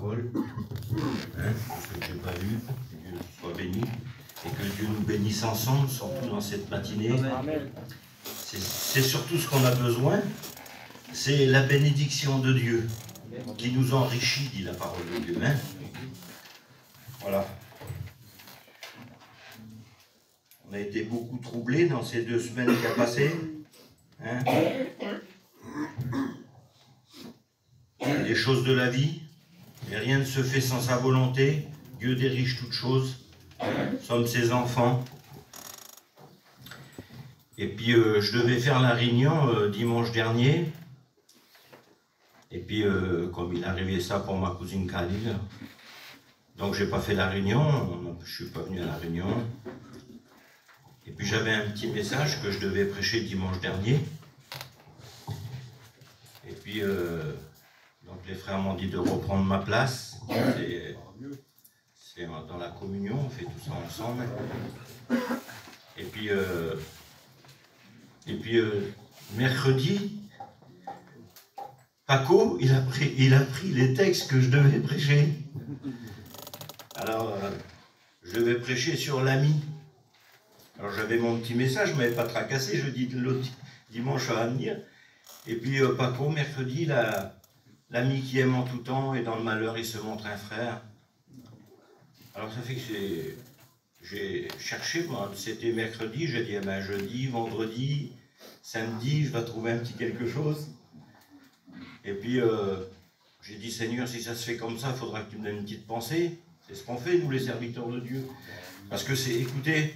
parole. Hein, pour ceux que je n'ai pas vu, que Dieu soit béni. Et que Dieu nous bénisse ensemble, surtout dans cette matinée. C'est surtout ce qu'on a besoin. C'est la bénédiction de Dieu qui nous enrichit, dit la parole de Dieu. Hein, voilà. On a été beaucoup troublés dans ces 2 semaines qui a passé. Hein, les choses de la vie, et rien ne se fait sans sa volonté. Dieu dirige toutes choses. Nous sommes ses enfants. Et puis je devais faire la réunion dimanche dernier. Et puis comme il arrivait ça pour ma cousine Khalil, donc j'ai pas fait la réunion, je suis pas venu à la réunion. Et puis j'avais un petit message que je devais prêcher dimanche dernier. Et puis donc les frères m'ont dit de reprendre ma place. C'est dans la communion, on fait tout ça ensemble. Et puis mercredi, Paco, il a pris les textes que je devais prêcher. Alors, je devais prêcher sur l'ami. Alors j'avais mon petit message, je ne m'avais pas tracassé, je dis l'autre dimanche à venir. Et puis Paco, mercredi, l'ami qui aime en tout temps et dans le malheur, il se montre un frère. Alors ça fait que j'ai cherché, moi, c'était mercredi, j'ai dit, eh ben, jeudi, vendredi, samedi, je vais trouver un petit quelque chose. Et puis j'ai dit, Seigneur, si ça se fait comme ça, il faudra que tu me donnes une petite pensée. C'est ce qu'on fait, nous, les serviteurs de Dieu. Parce que c'est, écoutez,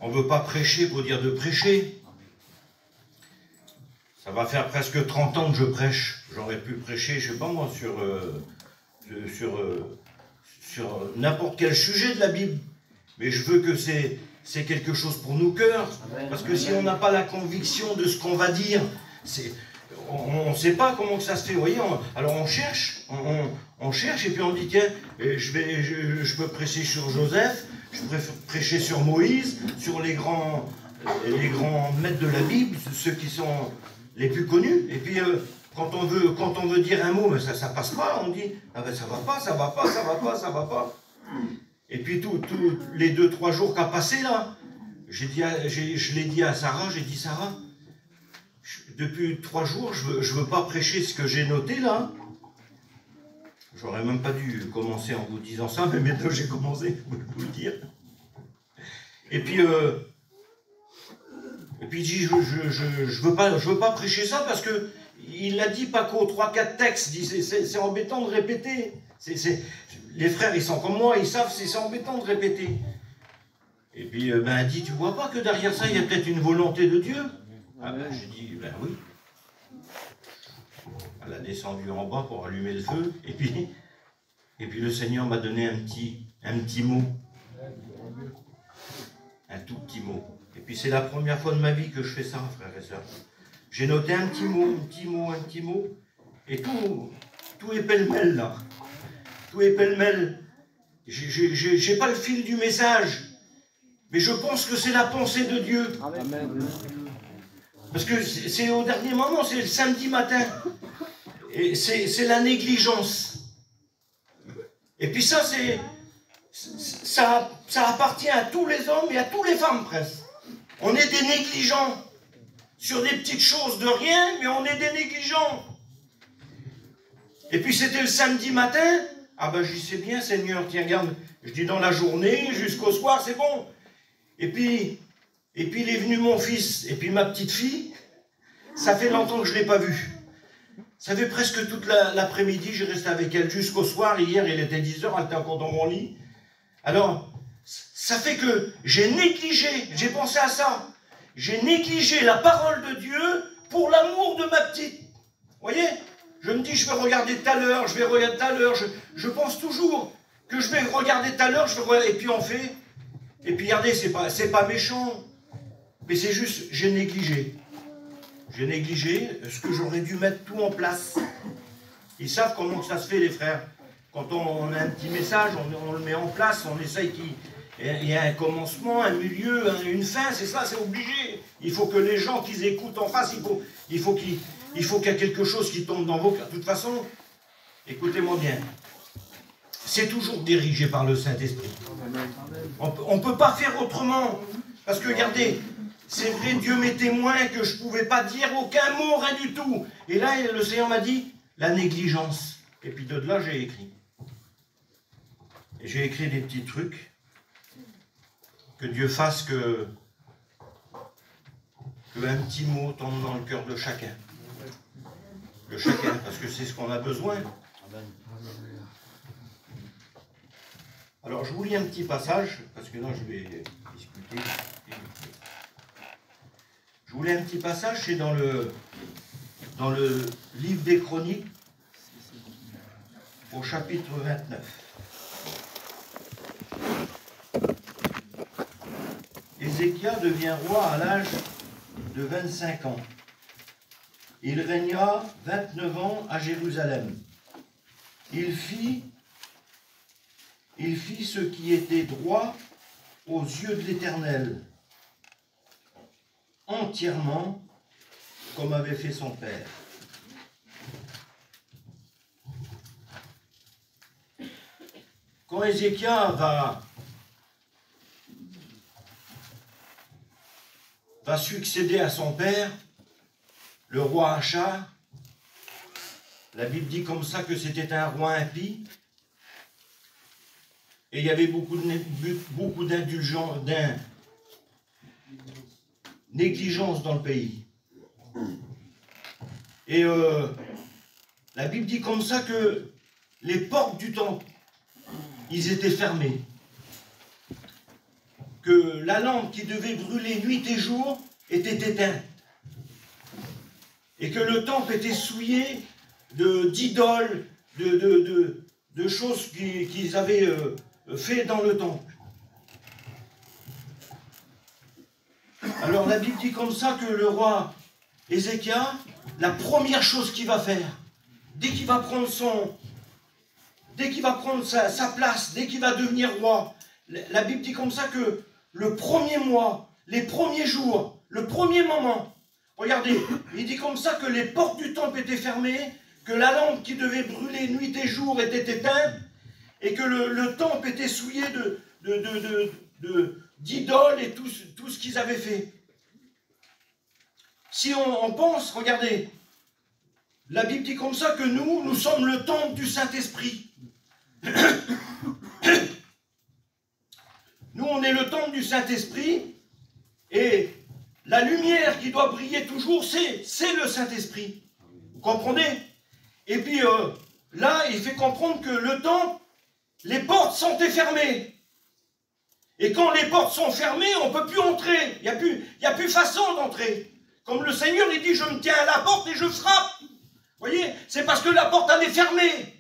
on ne veut pas prêcher pour dire de prêcher. Ça va faire presque 30 ans que je prêche. J'aurais pu prêcher, je ne sais pas moi, sur n'importe quel sujet de la Bible. Mais je veux que c'est quelque chose pour nos cœurs. Parce que si on n'a pas la conviction de ce qu'on va dire, on ne sait pas comment que ça se fait. Vous voyez, alors on cherche, on cherche et puis on dit, tiens, je peux prêcher sur Joseph, je peux prêcher sur Moïse, sur les grands maîtres de la Bible, ceux qui sont les plus connus. Et puis quand on veut dire un mot, mais ça passe pas, on dit, ah ben ça va pas, ça va pas, ça va pas, ça va pas. Et puis tous les 2-3 jours qu'a passé là, je l'ai dit à Sarah, j'ai dit, Sarah, depuis 3 jours, je veux pas prêcher ce que j'ai noté là. J'aurais même pas dû commencer en vous disant ça, mais maintenant j'ai commencé, je peux vous le dire. Et puis il dit, je veux pas prêcher ça parce que il a dit Paco, 3-4 textes, c'est embêtant de répéter. Les frères, ils sont comme moi, ils savent, c'est embêtant de répéter. Et puis il dit, tu vois pas que derrière ça, il y a peut-être une volonté de Dieu? Ah ben, j'ai dit, ben oui. Elle a descendu en bas pour allumer le feu, et puis le Seigneur m'a donné un petit mot. Un tout petit mot. Et puis c'est la première fois de ma vie que je fais ça, frères et sœurs. J'ai noté un petit mot, et tout est pêle-mêle là. Tout est pêle-mêle. J'ai pas le fil du message, mais je pense que c'est la pensée de Dieu. Amen. Parce que c'est au dernier moment, c'est le samedi matin. Et c'est la négligence. Et puis ça appartient à tous les hommes et à toutes les femmes presque. On est des négligents. Sur des petites choses de rien, mais on est des négligents. Et puis c'était le samedi matin. Ah ben j'y sais bien, Seigneur, tiens, regarde. Je dis dans la journée, jusqu'au soir, c'est bon. Et puis il est venu mon fils, et puis ma petite fille. Ça fait longtemps que je ne l'ai pas vue. Ça fait presque toute l'après-midi, j'ai resté avec elle jusqu'au soir. Hier, il était 10 h, elle était encore dans mon lit. Alors, ça fait que j'ai négligé, j'ai pensé à ça. J'ai négligé la parole de Dieu pour l'amour de ma petite. Vous voyez? Je me dis, je vais regarder tout à l'heure, je vais regarder tout à l'heure. Je pense toujours que je vais regarder tout à l'heure, et puis on fait. Et puis regardez, c'est pas méchant. Mais c'est juste, j'ai négligé. J'ai négligé ce que j'aurais dû mettre tout en place. Ils savent comment ça se fait, les frères. Quand on a un petit message, on le met en place, on essaye qu'il y ait un commencement, un milieu, une fin, c'est ça, c'est obligé. Il faut que les gens qui écoutent en face, il faut qu'il y ait quelque chose qui tombe dans vos cœurs. De toute façon, Écoutez-moi bien. C'est toujours dirigé par le Saint-Esprit. On ne peut pas faire autrement. Parce que regardez, c'est vrai, Dieu m'est témoin que je ne pouvais pas dire aucun mot, rien du tout. Et là, le Seigneur m'a dit, la négligence. Et puis de là, j'ai écrit. Et j'ai écrit des petits trucs. Que Dieu fasse que un petit mot tombe dans le cœur de chacun. De chacun, parce que c'est ce qu'on a besoin. Alors, je vous lis un petit passage, parce que là, je vais discuter. Je vous lis un petit passage, c'est dans le livre des Chroniques, au chapitre 29. Ézéchias devient roi à l'âge de 25 ans. Il régna 29 ans à Jérusalem. Il fit ce qui était droit aux yeux de l'Éternel, entièrement comme avait fait son père. Quand Ézéchias va succéder à son père, le roi Achab, la Bible dit comme ça que c'était un roi impie, et il y avait beaucoup négligence dans le pays. Et la Bible dit comme ça que les portes du temple, ils étaient fermés. Que la lampe qui devait brûler nuit et jour était éteinte. Et que le temple était souillé d'idoles, de choses qu'ils avaient fait dans le temple. Alors la Bible dit comme ça que le roi Ézéchias, la première chose qu'il va faire, dès qu'il va prendre sa place, dès qu'il va devenir roi, la Bible dit comme ça que le premier mois, les premiers jours, le premier moment, regardez, il dit comme ça que les portes du temple étaient fermées, que la lampe qui devait brûler nuit et jour était éteinte, et que le temple était souillé d'idoles et tout ce qu'ils avaient fait. Si on pense, regardez, la Bible dit comme ça que nous sommes le temple du Saint-Esprit. Nous, on est le temple du Saint-Esprit, et la lumière qui doit briller toujours, c'est le Saint-Esprit. Vous comprenez? Et puis là, il fait comprendre que le temple, les portes sont fermées. Et quand les portes sont fermées, on ne peut plus entrer. Il n'y a plus façon d'entrer. Comme le Seigneur, il dit, je me tiens à la porte et je frappe. Vous voyez? C'est parce que la porte, elle est fermée.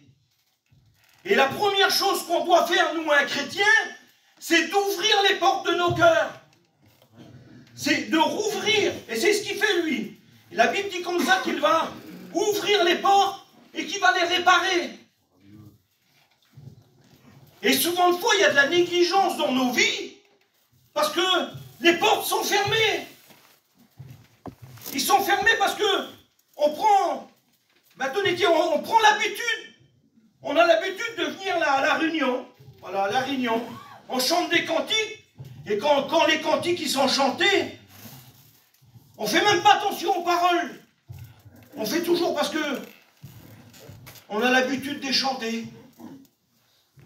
Et la première chose qu'on doit faire, nous, un chrétien, c'est d'ouvrir les portes de nos cœurs. C'est de rouvrir. Et c'est ce qu'il fait, lui. Et la Bible dit comme ça qu'il va ouvrir les portes et qu'il va les réparer. Et souvent de fois, il y a de la négligence dans nos vies parce que les portes sont fermées. Ils sont fermés parce que on prend l'habitude. On a l'habitude de venir là, à la réunion. Voilà, à la réunion. On chante des cantiques. Et quand les cantiques ils sont chantés, on ne fait même pas attention aux paroles. On fait toujours parce que on a l'habitude de les chanter.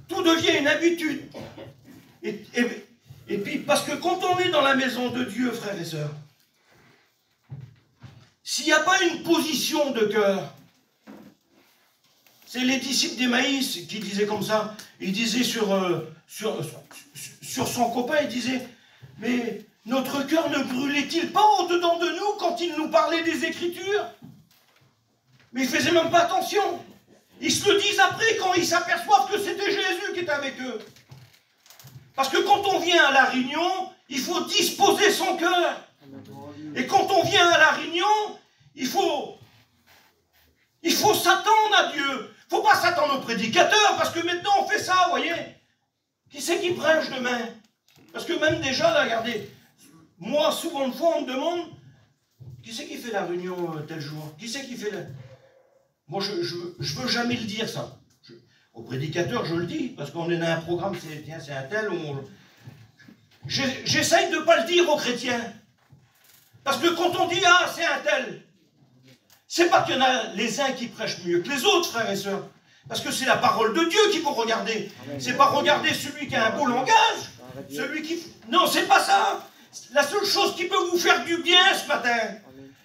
Tout devient une habitude. Et puis, parce que quand on est dans la maison de Dieu, frères et sœurs, s'il n'y a pas une position de cœur, c'est les disciples d'Emmaüs qui disaient comme ça, ils disaient sur son copain, ils disaient, mais notre cœur ne brûlait-il pas au-dedans de nous quand il nous parlait des Écritures? Mais ils ne faisaient même pas attention. Ils se le disent après quand ils s'aperçoivent que c'était Jésus qui était avec eux. Parce que quand on vient à la réunion, il faut disposer son cœur. Et quand on vient à la réunion, il faut s'attendre à Dieu. Il ne faut pas s'attendre au prédicateur, parce que maintenant on fait ça, vous voyez. Qui c'est qui prêche demain? Parce que même déjà, là, regardez, moi, souvent de fois, on me demande, qui c'est qui fait la réunion tel jour? Qui c'est qui fait la... Moi, je veux jamais le dire, ça. Au prédicateur, je le dis, parce qu'on est dans un programme, c'est un tel, j'essaye de ne pas le dire aux chrétiens. Parce que quand on dit, ah, c'est un tel, c'est pas qu'il y en a les uns qui prêchent mieux que les autres, frères et sœurs. Parce que c'est la parole de Dieu qu'il faut regarder. C'est pas regarder celui qui a un beau langage, celui qui... Non, c'est pas ça. La seule chose qui peut vous faire du bien ce matin,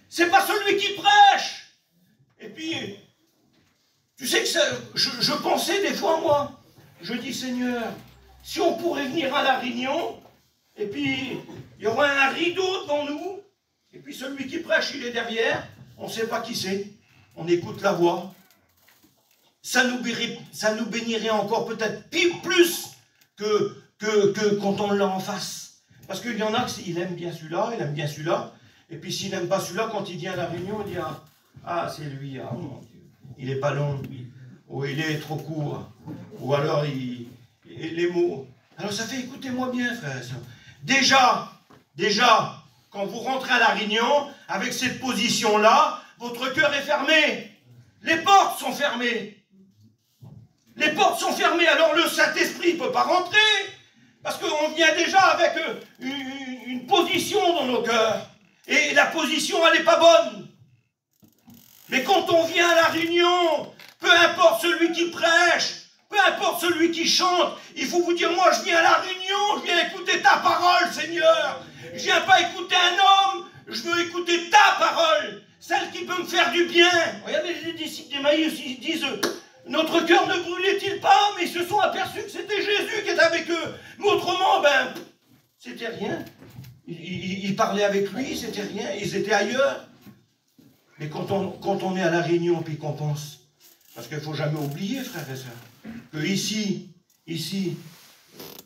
c'est pas celui qui prêche. Et puis, tu sais que ça, je pensais des fois, moi, je dis, Seigneur, si on pourrait venir à la réunion, et puis il y aura un rideau devant nous, et puis celui qui prêche, il est derrière, on ne sait pas qui c'est, on écoute la voix. Ça nous bénirait encore peut-être plus que quand on l'a en face. Parce qu'il y en a qui aiment bien celui-là, il aime bien celui-là, et puis s'il n'aime pas celui-là, quand il vient à la réunion, il dit, ah c'est lui, ah mon Dieu, il n'est pas long, lui, ou il est trop court, ou alors les mots. Alors ça fait, écoutez-moi bien, frères et sœurs. Déjà, quand vous rentrez à la réunion, avec cette position-là, votre cœur est fermé. Les portes sont fermées. Les portes sont fermées, alors le Saint-Esprit ne peut pas rentrer. Parce qu'on vient déjà avec une position dans nos cœurs. Et la position, elle n'est pas bonne. Mais quand on vient à la réunion, peu importe celui qui prêche, peu importe celui qui chante, il faut vous dire, moi je viens à la réunion, je viens écouter ta parole, Seigneur. Je viens pas écouter un homme, je veux écouter ta parole, celle qui peut me faire du bien. Regardez les disciples d'Emmaüs, ils disent, notre cœur ne brûlait-il pas, mais ils se sont aperçus que c'était Jésus qui était avec eux. Mais autrement, c'était rien. Ils parlaient avec lui, c'était rien, ils étaient ailleurs. Mais quand on est à la réunion, puis qu'on pense, parce qu'il ne faut jamais oublier, frères et sœurs, que ici,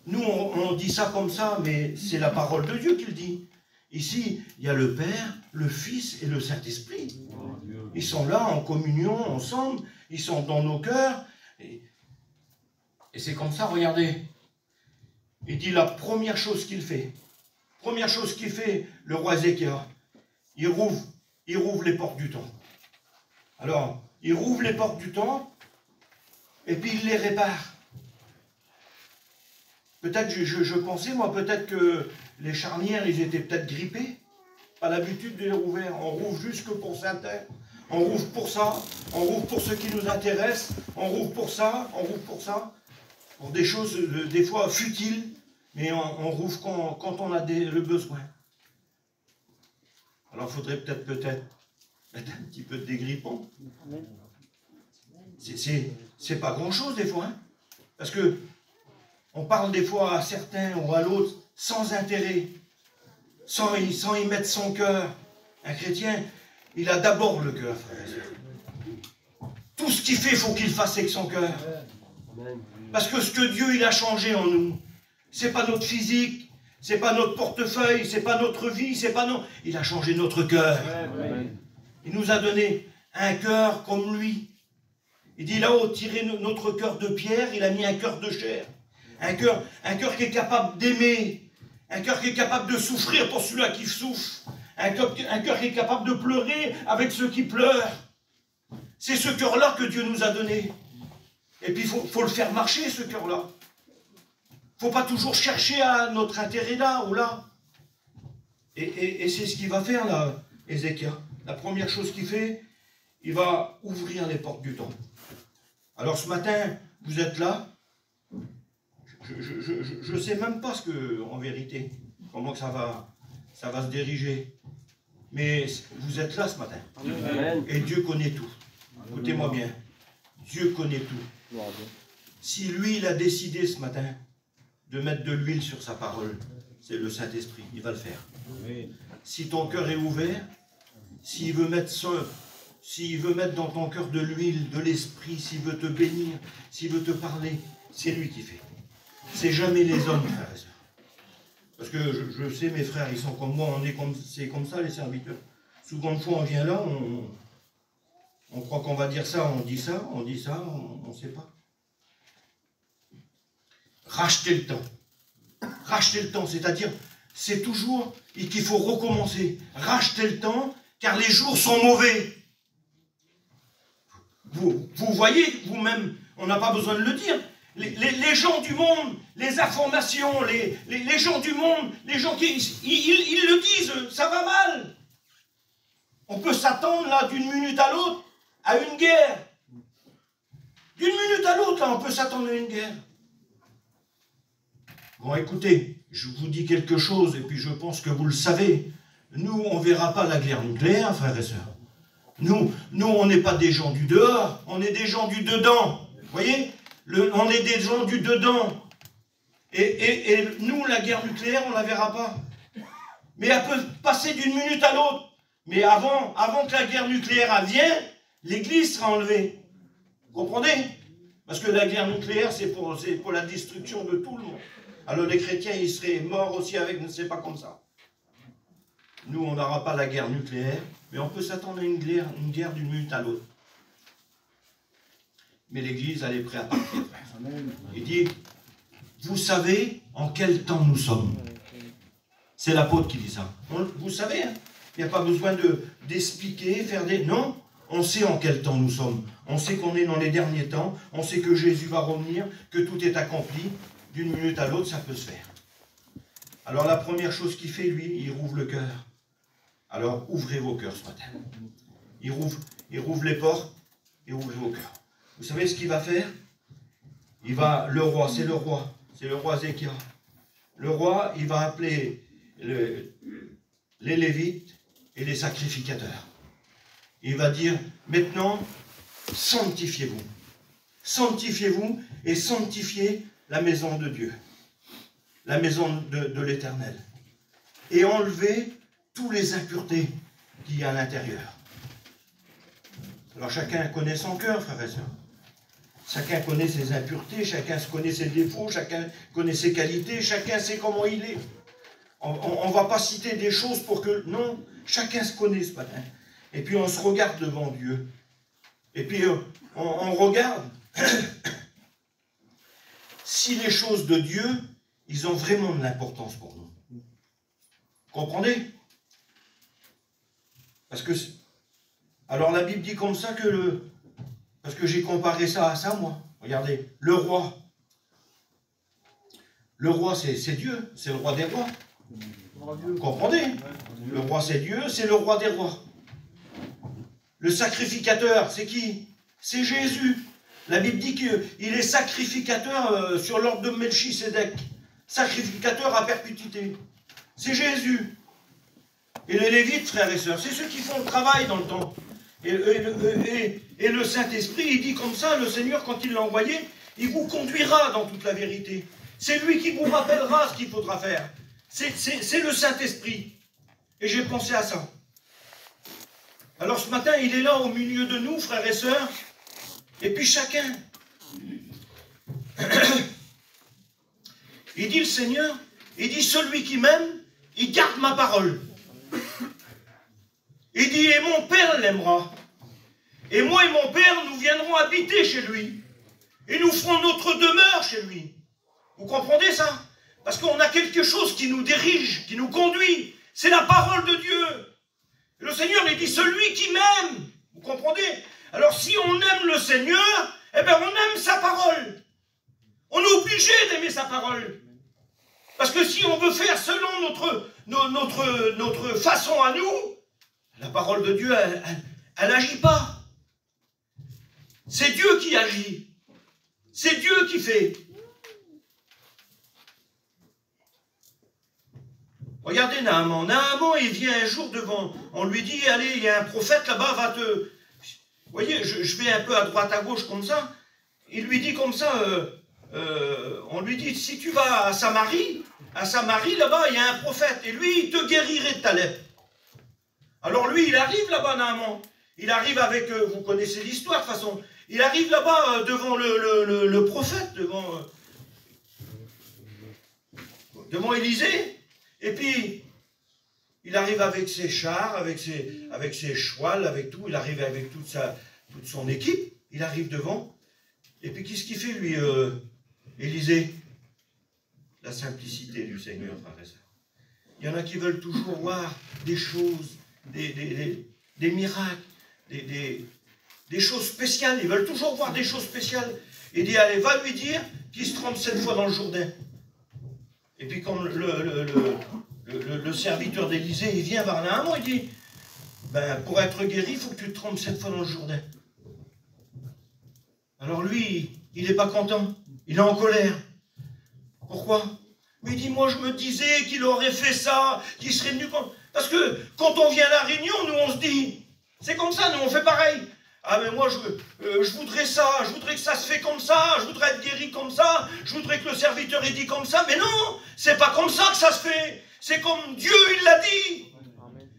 nous on dit ça comme ça, mais c'est la parole de Dieu qui le dit. Ici, il y a le Père, le Fils et le Saint-Esprit. Ils sont là en communion, ensemble, ils sont dans nos cœurs. Et c'est comme ça, regardez. Il dit la première chose qu'il fait, le roi Ézéchias, il rouvre les portes du temple. Alors, il rouvre les portes du temple, et puis il les répare. Peut-être, je pensais, moi, peut-être que les charnières, ils étaient peut-être grippés. Pas l'habitude de les rouvrir. On rouvre juste que pour certains. On rouvre pour ça. On rouvre pour ce qui nous intéresse. On rouvre pour ça. On rouvre pour ça. Pour des choses, des fois, futiles. Mais on rouvre quand on a le besoin. Alors, il faudrait peut-être mettre un petit peu de dégrippant. C'est pas grand-chose, des fois. Hein, parce que on parle des fois à certains ou à l'autre sans intérêt, sans y mettre son cœur. Un chrétien, il a d'abord le cœur, frère et sœur. Tout ce qu'il fait, il faut qu'il fasse avec son cœur. Parce que ce que Dieu il a changé en nous, c'est pas notre physique, c'est pas notre portefeuille, c'est pas notre vie, c'est pas non. Il a changé notre cœur. Il nous a donné un cœur comme lui. Il dit là-haut, tirez notre cœur de pierre, il a mis un cœur de chair. Un cœur qui est capable d'aimer, un cœur qui est capable de souffrir pour celui-là qui souffre, un cœur qui est capable de pleurer avec ceux qui pleurent. C'est ce cœur-là que Dieu nous a donné. Et puis il faut le faire marcher, ce cœur-là. Il ne faut pas toujours chercher à notre intérêt là ou là. Et c'est ce qu'il va faire là, Ézéchias. La première chose qu'il fait, il va ouvrir les portes du temple. Alors ce matin, vous êtes là. Je ne sais même pas en vérité, comment que ça va se diriger. Mais vous êtes là ce matin. Amen. Et Dieu connaît tout. Écoutez-moi bien. Dieu connaît tout. Si lui, il a décidé ce matin de mettre de l'huile sur sa parole, c'est le Saint-Esprit. Il va le faire. Amen. Si ton cœur est ouvert, s'il veut mettre dans ton cœur de l'huile, de l'esprit, s'il veut te bénir, s'il veut te parler, c'est lui qui fait. C'est jamais les hommes, frères et sœurs. Parce que je sais, mes frères, ils sont comme moi, c'est comme ça, les serviteurs. Souvent de fois, on vient là, on croit qu'on va dire ça, on dit ça, on ne sait pas. Racheter le temps. Racheter le temps, c'est-à-dire, c'est toujours qu'il faut recommencer. Racheter le temps, car les jours sont mauvais. Vous voyez vous-même, on n'a pas besoin de le dire. Les gens du monde, les informations, les gens du monde, les gens qui... Ils le disent, ça va mal. On peut s'attendre là d'une minute à l'autre à une guerre. D'une minute à l'autre, là, on peut s'attendre à une guerre. Bon, écoutez, je vous dis quelque chose, et puis je pense que vous le savez. Nous, on ne verra pas la guerre nucléaire, frères et sœurs. Nous, on n'est pas des gens du dehors, on est des gens du dedans. Vous voyez, on est des gens du dedans. Et nous, la guerre nucléaire, on ne la verra pas. Mais elle peut passer d'une minute à l'autre. Mais avant que la guerre nucléaire advienne, l'Église sera enlevée. Vous comprenez? Parce que la guerre nucléaire, c'est pour la destruction de tout le monde. Alors les chrétiens, ils seraient morts aussi avec, ne sais pas comme ça. Nous, on n'aura pas la guerre nucléaire, mais on peut s'attendre à une guerre d'une minute à l'autre. Mais l'Église, elle est prête à partir. Il dit, vous savez en quel temps nous sommes. C'est l'apôtre qui dit ça. Vous savez, hein, il n'y a pas besoin d'expliquer, faire des... Non, on sait en quel temps nous sommes. On sait qu'on est dans les derniers temps. On sait que Jésus va revenir, que tout est accompli. D'une minute à l'autre, ça peut se faire. Alors la première chose qu'il fait, lui, il rouvre le cœur. Alors ouvrez vos cœurs ce matin. Il rouvre les portes et ouvrez vos cœurs. Vous savez ce qu'il va faire? Le roi, c'est le roi Ézéchias. Le roi, il va appeler les Lévites et les sacrificateurs. Il va dire, maintenant, sanctifiez-vous. Sanctifiez-vous et sanctifiez la maison de Dieu, la maison de l'Éternel. Et enlevez tous les impuretés qu'il y a à l'intérieur. Alors chacun connaît son cœur, frères et sœurs. Chacun connaît ses impuretés, chacun connaît ses défauts, chacun connaît ses qualités, chacun sait comment il est. On ne va pas citer des choses pour que... Non, chacun se connaît ce matin. Et puis on se regarde devant Dieu. Et puis on regarde si les choses de Dieu, ils ont vraiment de l'importance pour nous. Comprenez? Parce que... Alors la Bible dit comme ça que parce que j'ai comparé ça à ça, moi. Regardez, le roi. Le roi, c'est Dieu, c'est le roi des rois. Vous comprenez? Le roi, c'est Dieu, c'est le roi des rois. Le sacrificateur, c'est qui? C'est Jésus. La Bible dit qu'il est sacrificateur sur l'ordre de Melchisédek. Sacrificateur à perpétuité. C'est Jésus. Et les Lévites, frères et sœurs, c'est ceux qui font le travail dans le temps. Et le Saint-Esprit, il dit comme ça, le Seigneur, quand il l'a envoyé, il vous conduira dans toute la vérité. C'est lui qui vous rappellera ce qu'il faudra faire. C'est le Saint-Esprit. Et j'ai pensé à ça. Alors ce matin, il est là au milieu de nous, frères et sœurs. Et puis chacun. Il dit le Seigneur, il dit celui qui m'aime, il garde ma parole. Il dit, et mon Père l'aimera. Et moi et mon Père, nous viendrons habiter chez lui. Et nous ferons notre demeure chez lui. Vous comprenez ça? Parce qu'on a quelque chose qui nous dirige, qui nous conduit. C'est la parole de Dieu. Et le Seigneur, il dit, celui qui m'aime. Vous comprenez? Alors si on aime le Seigneur, eh bien on aime sa parole. On est obligé d'aimer sa parole. Parce que si on veut faire selon notre façon à nous, la parole de Dieu, elle n'agit pas. C'est Dieu qui agit. C'est Dieu qui fait. Regardez Naaman. Naaman, il vient un jour devant. On lui dit, allez, il y a un prophète là-bas, va te... Vous voyez, je vais un peu à droite, à gauche comme ça. Il lui dit comme ça, on lui dit, si tu vas à Samarie là-bas, il y a un prophète. Et lui, il te guérirait de ta lèpre. Alors lui, il arrive là-bas, Naaman. Il arrive avec, vous connaissez l'histoire de toute façon, il arrive là-bas devant le prophète, devant Élisée, et puis il arrive avec ses chars, avec ses chouals, avec tout, il arrive avec toute son équipe, il arrive devant, et puis qu'est-ce qu'il fait lui, Élisée? La simplicité du Seigneur, frères et sœurs. Il y en a qui veulent toujours voir des choses, des miracles, des choses spéciales. Ils veulent toujours voir des choses spéciales. Il dit, allez, va lui dire qu'il se trempe 7 fois dans le Jourdain. Et puis comme le serviteur d'Élisée, il vient vers Naaman, il dit, ben, pour être guéri, il faut que tu te trompes 7 fois dans le Jourdain. Alors lui, il n'est pas content, il est en colère. Pourquoi? Il dit, moi je me disais qu'il aurait fait ça, qu'il serait venu... Parce que quand on vient à la réunion, nous on se dit, c'est comme ça, nous on fait pareil. Ah mais moi je voudrais ça, je voudrais que ça se fait comme ça, je voudrais être guéri comme ça, je voudrais que le serviteur ait dit comme ça. Mais non, c'est pas comme ça que ça se fait. C'est comme Dieu il l'a dit.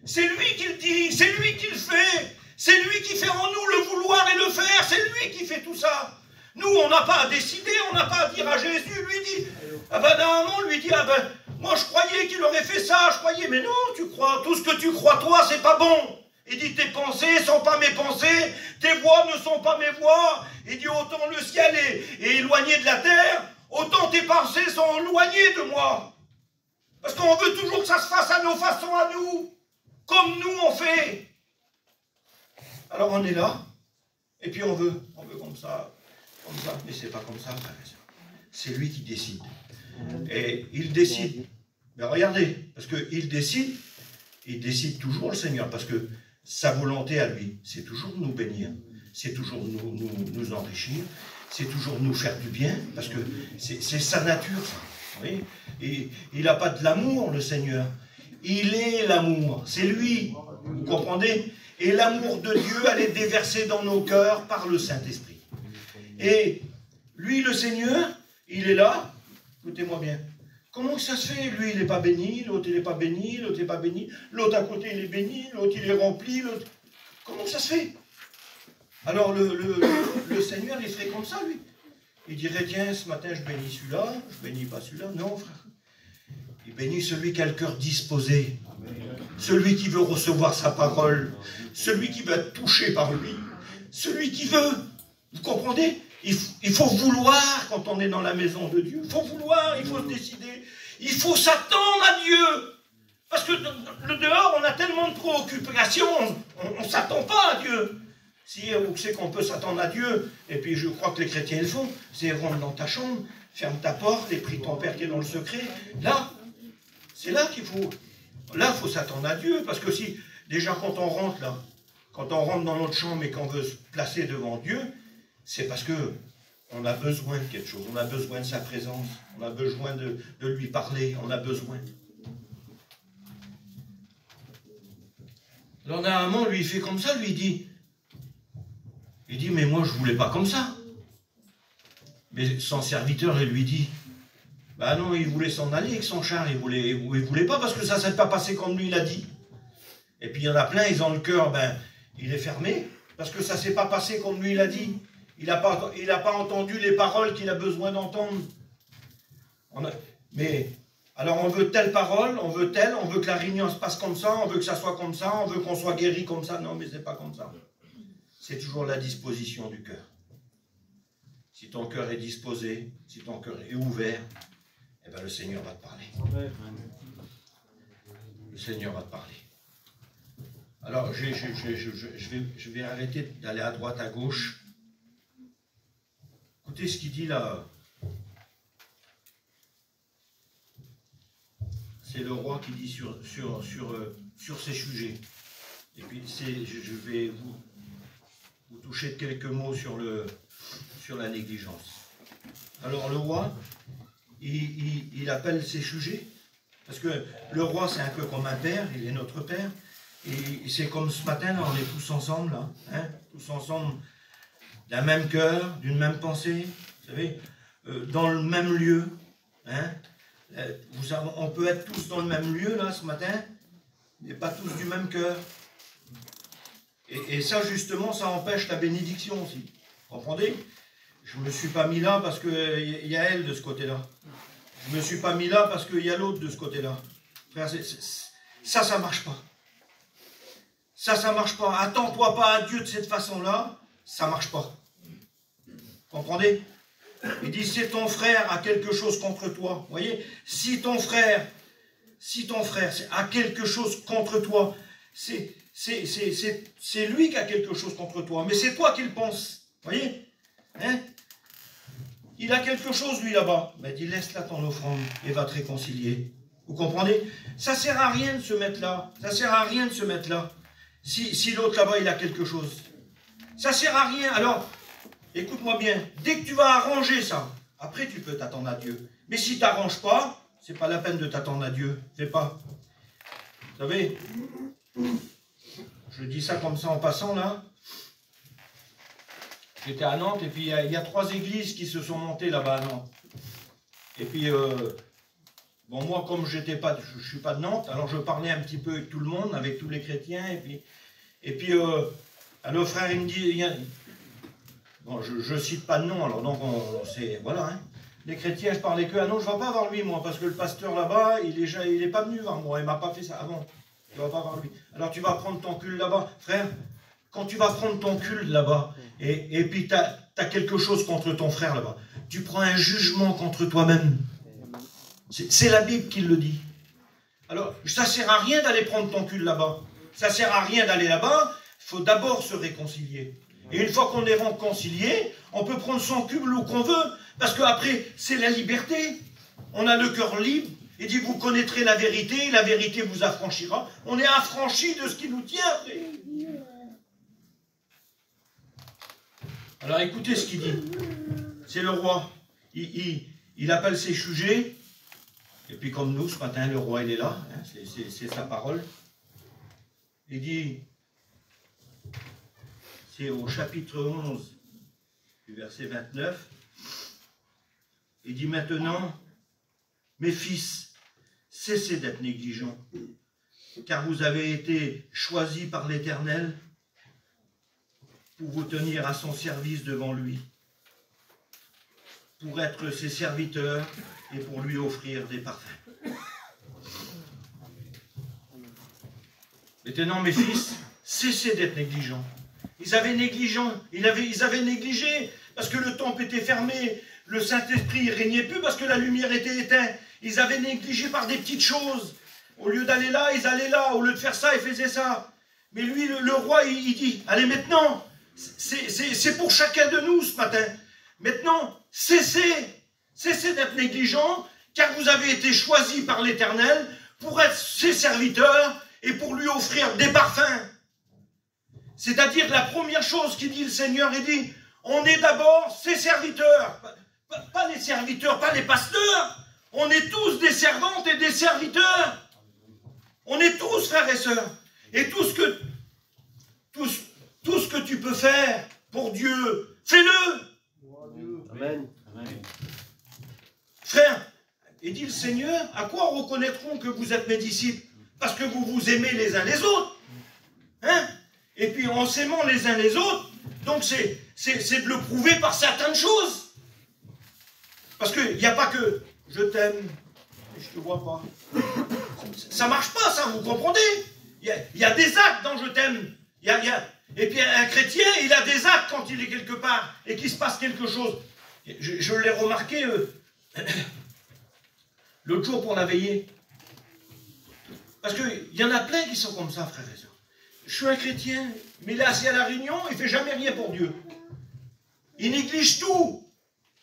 C'est lui qui le dit, c'est lui qui le fait. C'est lui qui fait en nous le vouloir et le faire, c'est lui qui fait tout ça. Nous, on n'a pas à décider, on n'a pas à dire à Jésus, lui dit, ah ben Naaman lui dit, ah ben, moi je croyais qu'il aurait fait ça, je croyais, mais non, tu crois, tout ce que tu crois toi, c'est pas bon. Il dit, tes pensées sont pas mes pensées, tes voix ne sont pas mes voix. Il dit, autant le ciel est éloigné de la terre, autant tes pensées sont éloignées de moi. Parce qu'on veut toujours que ça se fasse à nos façons, à nous, comme nous on fait. Alors on est là, et puis on veut comme ça, mais c'est pas comme ça, c'est lui qui décide. Et il décide, mais regardez, parce qu'il décide toujours le Seigneur, parce que sa volonté à lui, c'est toujours nous bénir, c'est toujours nous enrichir, c'est toujours nous faire du bien, parce que c'est sa nature, ça. Oui, et il n'a pas de l'amour, le Seigneur. Il est l'amour, c'est lui, vous comprenez? Et l'amour de Dieu, elle est déversée dans nos cœurs par le Saint-Esprit. Et lui, le Seigneur, il est là, écoutez-moi bien. Comment ça se fait? Lui, il n'est pas béni, l'autre, il n'est pas béni, l'autre n'est pas béni, l'autre à côté, il est béni, l'autre, il est rempli, l'autre... Comment ça se fait? Alors, le Seigneur, il ferait comme ça, lui. Il dirait, tiens, ce matin, je bénis celui-là, je bénis pas celui-là. Non, frère. Il bénit celui qui a le cœur disposé. Celui qui veut recevoir sa parole. Celui qui veut être touché par lui. Celui qui veut. Vous comprenez? Il faut vouloir quand on est dans la maison de Dieu. Il faut vouloir, il faut se décider. Il faut s'attendre à Dieu. Parce que le dehors, on a tellement de préoccupations, on ne s'attend pas à Dieu. Si vous savez qu'on peut s'attendre à Dieu, et puis je crois que les chrétiens le font, c'est rentre dans ta chambre, ferme ta porte, et prie ton Père qui est dans le secret. Là, c'est là qu'il faut... Là, il faut s'attendre à Dieu, parce que si, déjà quand on rentre là, quand on rentre dans notre chambre et qu'on veut se placer devant Dieu, c'est parce que on a besoin de quelque chose, on a besoin de sa présence, on a besoin de lui parler, on a besoin. Alors Naaman, lui, il fait comme ça, lui, il dit, mais moi, je ne voulais pas comme ça. Mais son serviteur, il lui dit, bah non, il voulait s'en aller avec son char, il voulait pas parce que ça ne s'est pas passé comme lui, il a dit. Et puis il y en a plein, ils ont le cœur, ben, il est fermé, parce que ça ne s'est pas passé comme lui, il a dit. Il n'a pas entendu les paroles qu'il a besoin d'entendre. Mais, alors on veut telle parole, on veut que la réunion se passe comme ça, on veut que ça soit comme ça, on veut qu'on soit guéri comme ça. Non, mais c'est pas comme ça. C'est toujours la disposition du cœur. Si ton cœur est disposé, si ton cœur est ouvert, eh bien le Seigneur va te parler. Le Seigneur va te parler. Alors, je vais arrêter d'aller à droite, à gauche. Écoutez ce qu'il dit là. C'est le roi qui dit sur ces sujets. Et puis, je vais vous toucher de quelques mots sur la négligence. Alors, le roi, il appelle ces sujets, parce que le roi, c'est un peu comme un père, il est notre père, et c'est comme ce matin, là, on est tous ensemble, là, hein, tous ensemble, d'un même cœur, d'une même pensée, vous savez, dans le même lieu, hein. On peut être tous dans le même lieu, là, ce matin, mais pas tous du même cœur. Et ça, justement, ça empêche la bénédiction aussi. Vous comprenez? Je ne me suis pas mis là parce qu'il y a elle de ce côté-là. Je ne me suis pas mis là parce qu'il y a l'autre de ce côté-là. Frère, ça ne marche pas. Ça ne marche pas. Attends-toi pas à Dieu de cette façon-là, ça ne marche pas. Vous comprenez? Il dit, si ton frère a quelque chose contre toi, vous voyez, si ton frère a quelque chose contre toi, c'est lui qui a quelque chose contre toi, mais c'est toi qui le penses. Vous voyez, hein? Il a quelque chose, lui, là-bas. Ben, dis, laisse là ton offrande et va te réconcilier. Vous comprenez? Ça ne sert à rien de se mettre là. Ça ne sert à rien de se mettre là. Si l'autre là-bas, il a quelque chose. Ça ne sert à rien. Alors, écoute-moi bien. Dès que tu vas arranger ça, après, tu peux t'attendre à Dieu. Mais si tu n'arranges pas, c'est pas la peine de t'attendre à Dieu. Fais pas. Vous savez, je dis ça comme ça en passant, là. J'étais à Nantes, et puis il y a 3 églises qui se sont montées là-bas à Nantes. Et puis, bon, moi, comme je ne suis pas de Nantes, alors je parlais un petit peu avec tout le monde, avec tous les chrétiens, et puis alors frère, il me dit, bon, je ne cite pas de nom, alors donc, voilà, hein. Les chrétiens, je parlais que, ah non, je ne vais pas voir lui, moi, parce que le pasteur là-bas, il est pas venu voir moi, il ne m'a pas fait ça avant, je ne vais pas voir lui. Alors tu vas prendre ton cul là-bas, frère, quand tu vas prendre ton culte là-bas, et puis tu as quelque chose contre ton frère là-bas, tu prends un jugement contre toi-même. C'est la Bible qui le dit. Alors, ça ne sert à rien d'aller prendre ton culte là-bas. Ça ne sert à rien d'aller là-bas. Il faut d'abord se réconcilier. Et une fois qu'on est réconcilié, on peut prendre son culte où qu'on veut. Parce qu'après, c'est la liberté. On a le cœur libre. Il dit, vous connaîtrez la vérité vous affranchira. On est affranchi de ce qui nous tient après. Alors écoutez ce qu'il dit. C'est le roi. Il appelle ses sujets. Et puis comme nous, ce matin, le roi, il est là. Hein, c'est sa parole. Il dit, c'est au chapitre 11, du verset 29. Il dit maintenant, mes fils, cessez d'être négligents, car vous avez été choisis par l'Éternel pour vous tenir à son service devant lui, pour être ses serviteurs et pour lui offrir des parfums. Maintenant, mes fils, cessez d'être négligents. Ils avaient négligé parce que le temple était fermé, le Saint-Esprit ne régnait plus parce que la lumière était éteinte. Ils avaient négligé par des petites choses. Au lieu d'aller là, ils allaient là. Au lieu de faire ça, ils faisaient ça. Mais lui, le roi, il dit, allez maintenant, c'est pour chacun de nous ce matin. Maintenant, cessez d'être négligents, car vous avez été choisis par l'Éternel pour être ses serviteurs et pour lui offrir des parfums. C'est-à-dire la première chose qu'il dit le Seigneur, il dit, on est d'abord ses serviteurs. Pas les serviteurs, pas les pasteurs. On est tous des servantes et des serviteurs. On est tous frères et sœurs. Et tout ce que tu peux faire pour Dieu, fais-le. Amen. Frère, et dit le Seigneur, à quoi reconnaîtront que vous êtes mes disciples? Parce que vous vous aimez les uns les autres. Hein? Et puis en s'aimant les uns les autres, donc c'est de le prouver par certaines choses. Parce qu'il n'y a pas que je t'aime et je ne te vois pas. Ça ne marche pas, ça, vous comprenez? Il y a des actes dans je t'aime. Et puis un chrétien, il a des actes quand il est quelque part et qu'il se passe quelque chose. Je l'ai remarqué l'autre jour pour la veillée. Parce qu'il y en a plein qui sont comme ça, frères et sœurs. Je suis un chrétien, mais là, assis à la réunion, il ne fait jamais rien pour Dieu. Il néglige tout.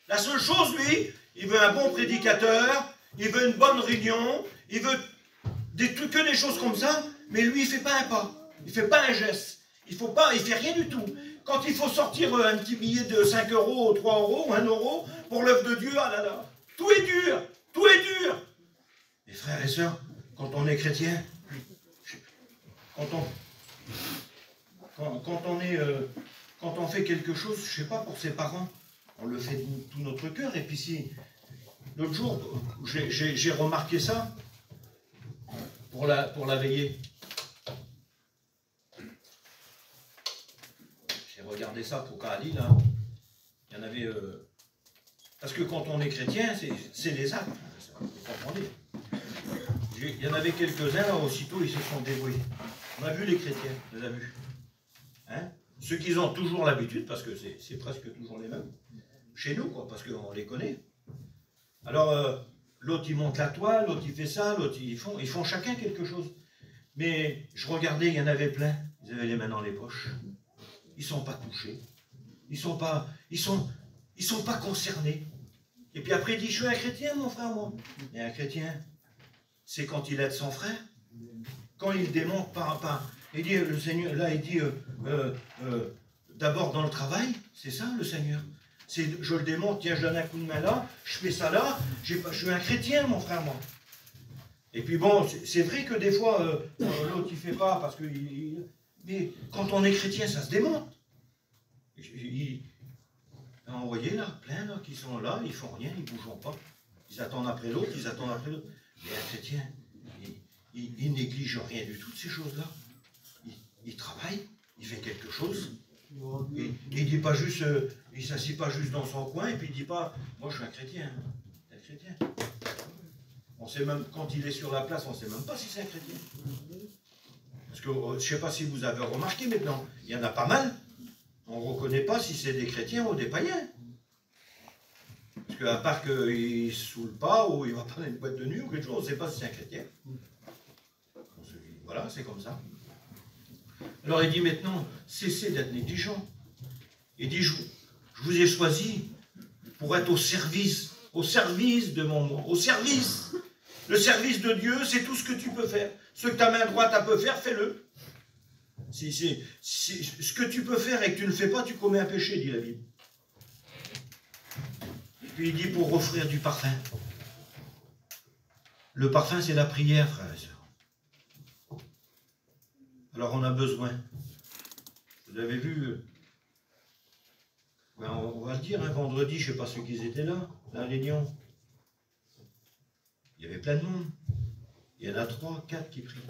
La seule chose, lui, il veut un bon prédicateur, il veut une bonne réunion, il veut que des choses comme ça, mais lui, il ne fait pas un pas, il ne fait pas un geste, il ne fait rien du tout. Quand il faut sortir un petit billet de 5 €, 3 €, 1 € pour l'œuvre de Dieu, ah là là, tout est dur, tout est dur. Mais frères et sœurs, quand on est chrétien, quand on fait quelque chose, je ne sais pas, pour ses parents, on le fait de tout notre cœur. Et puis si, l'autre jour, j'ai remarqué ça pour la veillée. J'ai regardé ça pour Kali, là. Il y en avait... parce que quand on est chrétien, c'est les actes. Vous comprenez? Il y en avait quelques-uns, là, aussitôt, ils se sont débrouillés. On a vu les chrétiens, on les a vus. Hein? Ceux qui ont toujours l'habitude, parce que c'est presque toujours les mêmes. Chez nous, quoi, parce qu'on les connaît. Alors, l'autre, il monte la toile, l'autre, il fait ça, l'autre, ils font chacun quelque chose. Mais je regardais, il y en avait plein. Ils avaient les mains dans les poches. Ils ne sont pas touchés. Ils sont pas concernés. Et puis après, il dit, je suis un chrétien, mon frère, moi. Et un chrétien, c'est quand il aide son frère. Quand il démontre par... Il dit, le Seigneur, là, il dit, d'abord dans le travail, c'est ça, le Seigneur. Je le démontre, tiens, je donne un coup de main là, je fais ça là, je suis un chrétien, mon frère, moi. Et puis bon, c'est vrai que des fois, l'autre, il ne fait pas parce que... mais quand on est chrétien, ça se démontre. Vous voyez là, plein là, qui sont là, ils ne font rien, ils ne bougent pas. Ils attendent après l'autre, ils attendent après l'autre. Mais un chrétien, il néglige rien du tout de ces choses-là. Il travaille, il fait quelque chose. Il dit pas juste, il s'assied pas juste dans son coin et puis il dit pas, moi je suis un chrétien. Un chrétien. On sait même, quand il est sur la place, on ne sait même pas si c'est un chrétien. Parce que je ne sais pas si vous avez remarqué maintenant, il y en a pas mal. On ne reconnaît pas si c'est des chrétiens ou des païens. Parce qu'à part qu'il ne se saoule pas ou il ne va pas dans une boîte de nuit ou quelque chose, on ne sait pas si c'est un chrétien. Voilà, c'est comme ça. Alors il dit maintenant, cessez d'être négligent. Il dit, je vous ai choisi pour être au service de mon nom, au service. Le service de Dieu, c'est tout ce que tu peux faire. Ce que ta main droite peut faire, fais-le. Ce que tu peux faire et que tu ne le fais pas, tu commets un péché, dit la Bible. Et puis il dit pour offrir du parfum. Le parfum, c'est la prière, frères et sœurs. Alors on a besoin. Vous avez vu, ben on va le dire, un vendredi, je ne sais pas ceux qui étaient là, la réunion. Il y avait plein de monde. Il y en a 3, 4 qui prient.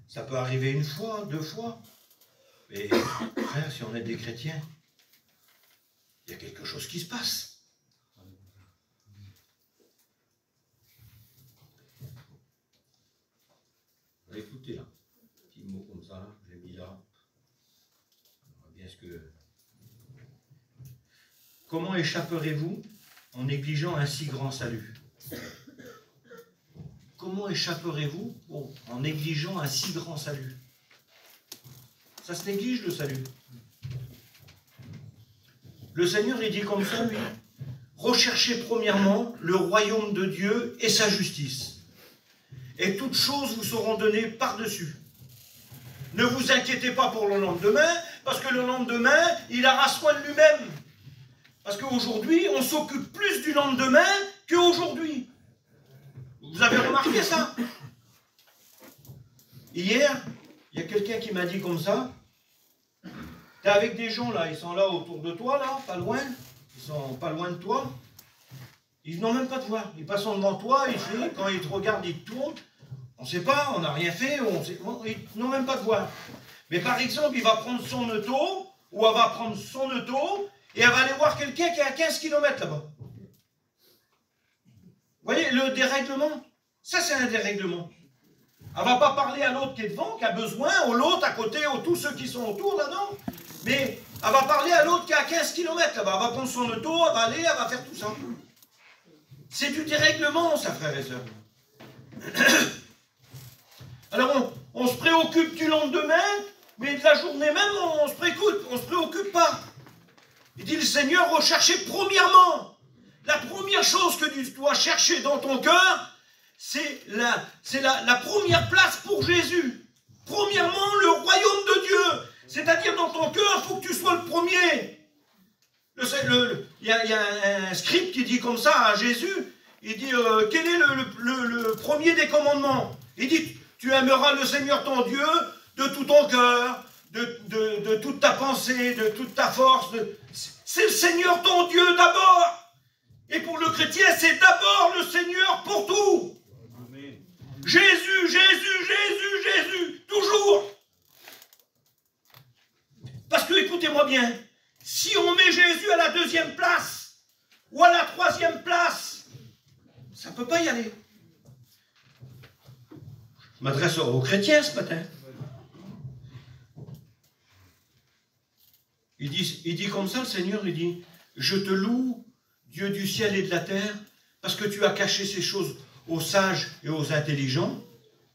Ça peut arriver une fois, 2 fois. Mais frère, si on est des chrétiens, il y a quelque chose qui se passe. Écoutez là, petit mot comme ça, j'ai mis là. On va bien ce que... Comment échapperez-vous en négligeant un si grand salut? Comment échapperez-vous en négligeant un si grand salut? Ça se néglige le salut. Le Seigneur, il dit comme ça, lui, recherchez premièrement le royaume de Dieu et sa justice. Et toutes choses vous seront données par-dessus. Ne vous inquiétez pas pour le lendemain, parce que le lendemain, il aura soin de lui-même. Parce qu'aujourd'hui, on s'occupe plus du lendemain qu'aujourd'hui. Vous avez remarqué ça? Hier, il y a quelqu'un qui m'a dit comme ça, tu es avec des gens là, ils sont là autour de toi, là, pas loin, ils sont pas loin de toi, ils n'ont même pas de voir, ils passent devant toi, quand ils te regardent, ils te tournent, on ne sait pas, on n'a rien fait, ils n'ont même pas de voir. Mais par exemple, il va prendre son auto, ou elle va prendre son auto, et elle va aller voir quelqu'un qui est à 15 km là-bas. Vous voyez, le dérèglement, ça c'est un dérèglement. Elle ne va pas parler à l'autre qui est devant, qui a besoin, ou l'autre à côté, ou tous ceux qui sont autour là-dedans, mais elle va parler à l'autre qui est à 15 km là-bas. Elle va prendre son auto, elle va aller, elle va faire tout ça. C'est du dérèglement, ça, frères et sœurs. Alors on se préoccupe du lendemain, mais de la journée même, on se préoccupe pas. Il dit le Seigneur, recherchez premièrement. La première chose que tu dois chercher dans ton cœur, c'est la première place pour Jésus. Premièrement, le royaume de Dieu. C'est-à-dire dans ton cœur, il faut que tu sois le premier. Il y a un script qui dit comme ça à Jésus, il dit, quel est le premier des commandements? Il dit, tu aimeras le Seigneur ton Dieu de tout ton cœur, de toute ta pensée, de toute ta force. C'est le Seigneur ton Dieu d'abord. Et pour le chrétien, c'est d'abord le Seigneur pour tout. Amen. Jésus, Jésus, Jésus, Jésus, toujours. Parce que, écoutez-moi bien, si on met Jésus à la 2e place, ou à la 3e place, ça ne peut pas y aller. Je m'adresse aux chrétiens ce matin. Il dit comme ça, le Seigneur, il dit, je te loue, Dieu du ciel et de la terre, parce que tu as caché ces choses aux sages et aux intelligents,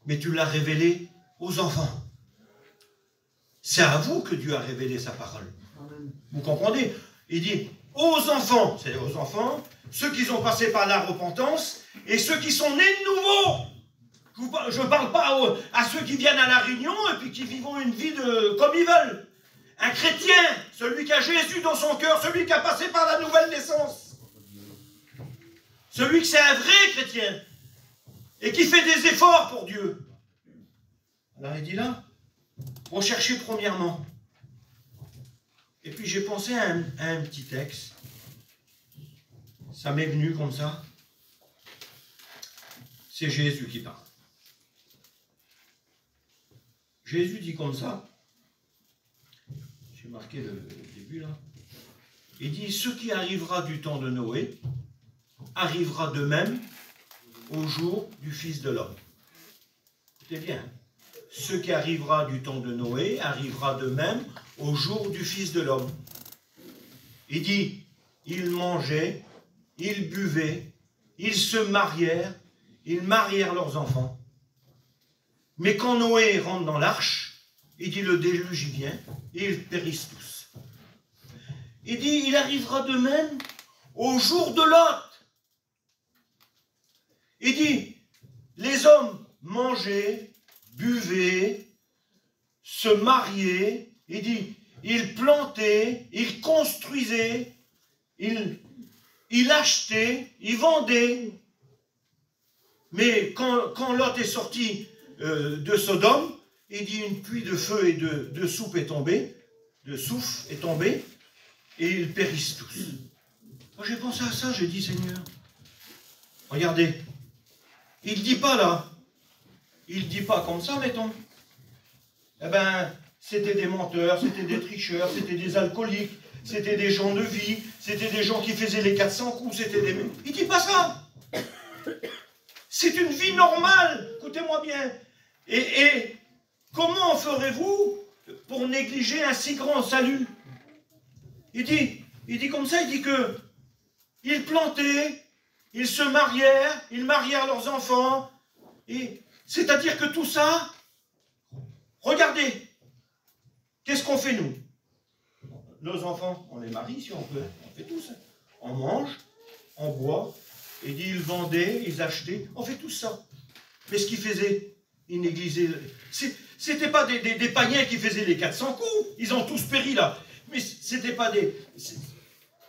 mais tu l'as révélé aux enfants. C'est à vous que Dieu a révélé sa parole. Vous comprenez? Il dit aux enfants, c'est aux enfants, ceux qui ont passé par la repentance et ceux qui sont nés de nouveau. Je ne parle pas à ceux qui viennent à la réunion et puis qui vivent une vie comme ils veulent. Un chrétien, celui qui a Jésus dans son cœur, celui qui a passé par la nouvelle naissance. Celui qui c'est un vrai chrétien et qui fait des efforts pour Dieu. Alors il dit là, recherchez premièrement. Et puis j'ai pensé à un petit texte. Ça m'est venu comme ça. C'est Jésus qui parle. Jésus dit comme ça. J'ai marqué le début là. Il dit, ce qui arrivera du temps de Noé arrivera de même au jour du Fils de l'homme. C'est bien. Ce qui arrivera du temps de Noé arrivera de même au jour du Fils de l'homme. Il dit, ils mangeaient, ils buvaient, ils se marièrent, ils marièrent leurs enfants. Mais quand Noé rentre dans l'arche, il dit, le déluge y vient, et ils périssent tous. Il dit, il arrivera de même au jour de Lot. Il dit, les hommes mangeaient, buvaient, se mariaient, il dit, ils plantaient, ils construisaient, ils achetaient, ils vendaient. Mais quand Lot est sorti de Sodome, il dit, une pluie de feu et de soupe est tombée, de soufre est tombée, et ils périssent tous. Moi j'ai pensé à ça, j'ai dit, Seigneur, regardez, il ne dit pas là, il ne dit pas comme ça, mettons. Eh ben, c'était des menteurs, c'était des tricheurs, c'était des alcooliques, c'était des gens de vie, c'était des gens qui faisaient les 400 coups, c'était des... Il ne dit pas ça. C'est une vie normale, écoutez-moi bien. Et comment ferez-vous pour négliger un si grand salut? Il dit comme ça, il dit que ils plantaient, ils se marièrent, ils marièrent leurs enfants. C'est-à-dire que tout ça, regardez, qu'est-ce qu'on fait nous? Nos enfants, on les marie si on peut, on fait tout ça. On mange, on boit, et dit ils vendaient, ils achetaient, on fait tout ça. Mais ce qu'ils faisaient, ils négligeaient. C'était pas des païens qui faisaient les 400 coups, ils ont tous péri là. Mais c'était pas des...